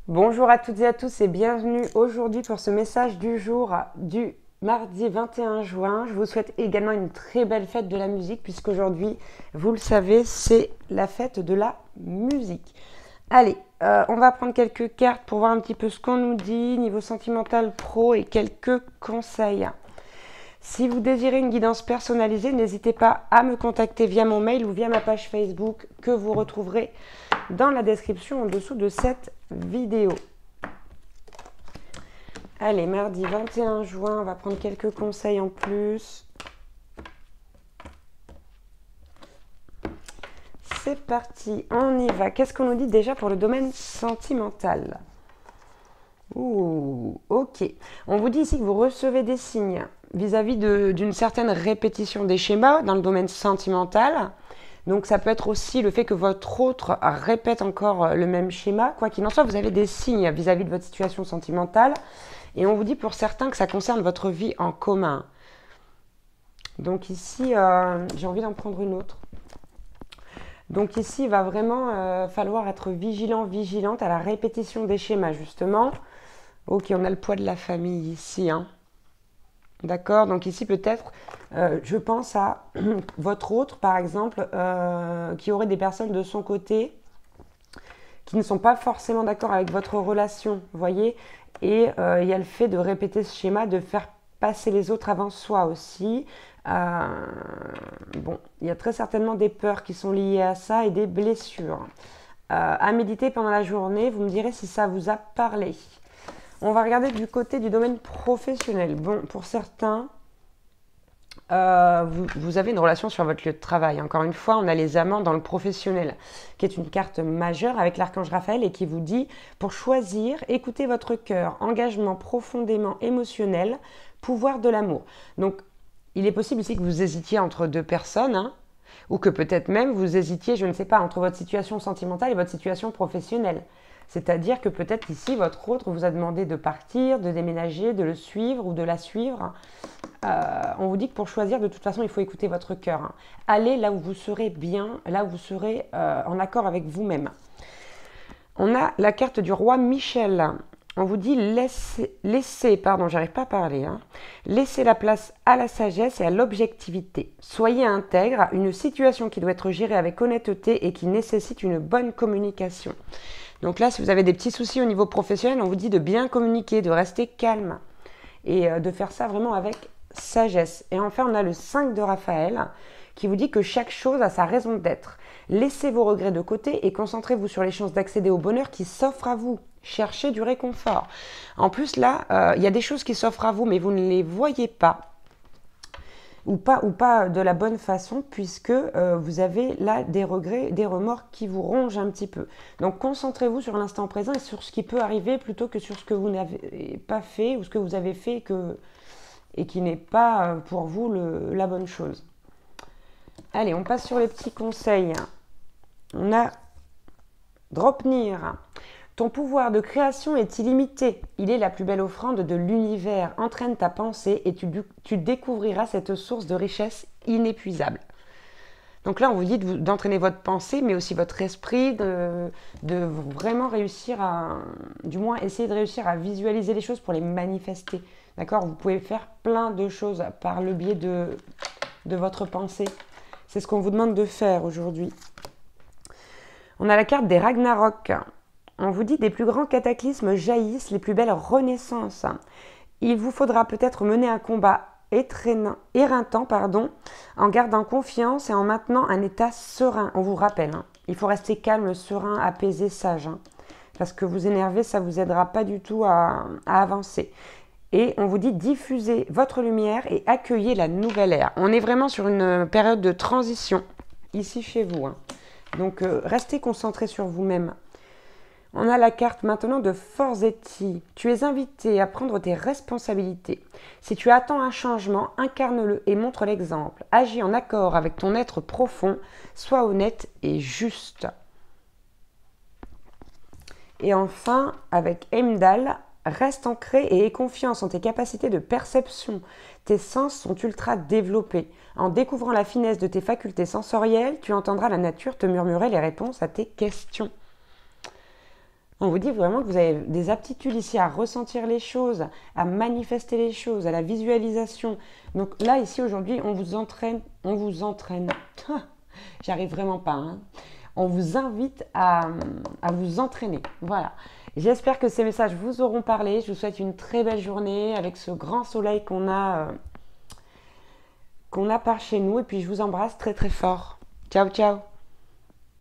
Bonjour à toutes et à tous et bienvenue aujourd'hui pour ce message du jour du mardi 21 juin. Je vous souhaite également une très belle fête de la musique puisqu'aujourd'hui, vous le savez, c'est la fête de la musique. Allez, on va prendre quelques cartes pour voir un petit peu ce qu'on nous dit niveau sentimental pro et quelques conseils. Si vous désirez une guidance personnalisée, n'hésitez pas à me contacter via mon mail ou via ma page Facebook que vous retrouverez dans la description en dessous de cette vidéo. Allez, mardi 21 juin, on va prendre quelques conseils en plus. C'est parti, on y va. Qu'est-ce qu'on nous dit déjà pour le domaine sentimental? Ouh, ok. On vous dit ici que vous recevez des signes vis-à-vis d'une certaine répétition des schémas dans le domaine sentimental. Donc ça peut être aussi le fait que votre autre répète encore le même schéma. Quoi qu'il en soit, vous avez des signes vis-à-vis de votre situation sentimentale. Et on vous dit pour certains que ça concerne votre vie en commun. Donc ici, j'ai envie d'en prendre une autre. Donc ici, il va vraiment falloir être vigilant, vigilante à la répétition des schémas, justement. Ok, on a le poids de la famille ici, hein. D'accord, donc ici peut-être, je pense à votre autre, par exemple, qui aurait des personnes de son côté qui ne sont pas forcément d'accord avec votre relation, vous voyez. Et il y a le fait de répéter ce schéma, de faire passer les autres avant soi aussi. Bon, il y a très certainement des peurs qui sont liées à ça et des blessures. À méditer pendant la journée, vous me direz si ça vous a parlé. On va regarder du côté du domaine professionnel. Bon, pour certains, vous avez une relation sur votre lieu de travail. Encore une fois, on a les amants dans le professionnel, qui est une carte majeure avec l'archange Raphaël et qui vous dit, pour choisir, écoutez votre cœur, engagement profondément émotionnel, pouvoir de l'amour. Donc, il est possible ici que vous hésitiez entre deux personnes, hein, ou que peut-être même vous hésitiez, je ne sais pas, entre votre situation sentimentale et votre situation professionnelle. C'est-à-dire que peut-être ici, votre autre vous a demandé de partir, de déménager, de le suivre ou de la suivre. On vous dit que pour choisir, de toute façon, il faut écouter votre cœur, hein. Allez là où vous serez bien, là où vous serez en accord avec vous-même. On a la carte du roi Michel. On vous dit laissez la place à la sagesse et à l'objectivité. Soyez intègre à une situation qui doit être gérée avec honnêteté et qui nécessite une bonne communication. Donc là, si vous avez des petits soucis au niveau professionnel, on vous dit de bien communiquer, de rester calme et de faire ça vraiment avec sagesse. Et enfin, on a le 5 de Raphaël qui vous dit que chaque chose a sa raison d'être. Laissez vos regrets de côté et concentrez-vous sur les chances d'accéder au bonheur qui s'offrent à vous. Cherchez du réconfort. En plus, là, il y a des choses qui s'offrent à vous, mais vous ne les voyez pas. Ou pas de la bonne façon, puisque vous avez là des regrets, des remords qui vous rongent un petit peu. Donc concentrez-vous sur l'instant présent et sur ce qui peut arriver plutôt que sur ce que vous n'avez pas fait ou ce que vous avez fait et qui n'est pas pour vous la bonne chose. Allez, on passe sur les petits conseils. On a Dropnir. Ton pouvoir de création est illimité. Il est la plus belle offrande de l'univers. Entraîne ta pensée et tu découvriras cette source de richesse inépuisable. Donc là, on vous dit d'entraîner votre pensée, mais aussi votre esprit, de vraiment réussir du moins essayer de réussir à visualiser les choses pour les manifester. D'accord? Vous pouvez faire plein de choses par le biais de votre pensée. C'est ce qu'on vous demande de faire aujourd'hui. On a la carte des Ragnarok. On vous dit des plus grands cataclysmes jaillissent les plus belles renaissances. Il vous faudra peut-être mener un combat éreintant, en gardant confiance et en maintenant un état serein. On vous rappelle, il faut rester calme, serein, apaisé, sage. Parce que vous énerver, ça ne vous aidera pas du tout à avancer. Et on vous dit diffusez votre lumière et accueillez la nouvelle ère. On est vraiment sur une période de transition, ici chez vous. Donc restez concentrés sur vous-même. On a la carte maintenant de Forzetti. Tu es invité à prendre tes responsabilités. Si tu attends un changement, incarne-le et montre l'exemple. Agis en accord avec ton être profond. Sois honnête et juste. Et enfin, avec Heimdall, reste ancré et aie confiance en tes capacités de perception. Tes sens sont ultra développés. En découvrant la finesse de tes facultés sensorielles, tu entendras la nature te murmurer les réponses à tes questions. On vous dit vraiment que vous avez des aptitudes ici à ressentir les choses, à manifester les choses, à la visualisation. Donc là, ici, aujourd'hui, on vous entraîne. J'arrive vraiment pas, hein. On vous invite à vous entraîner. Voilà. J'espère que ces messages vous auront parlé. Je vous souhaite une très belle journée avec ce grand soleil qu'on a par chez nous. Et puis, je vous embrasse très, très fort. Ciao, ciao.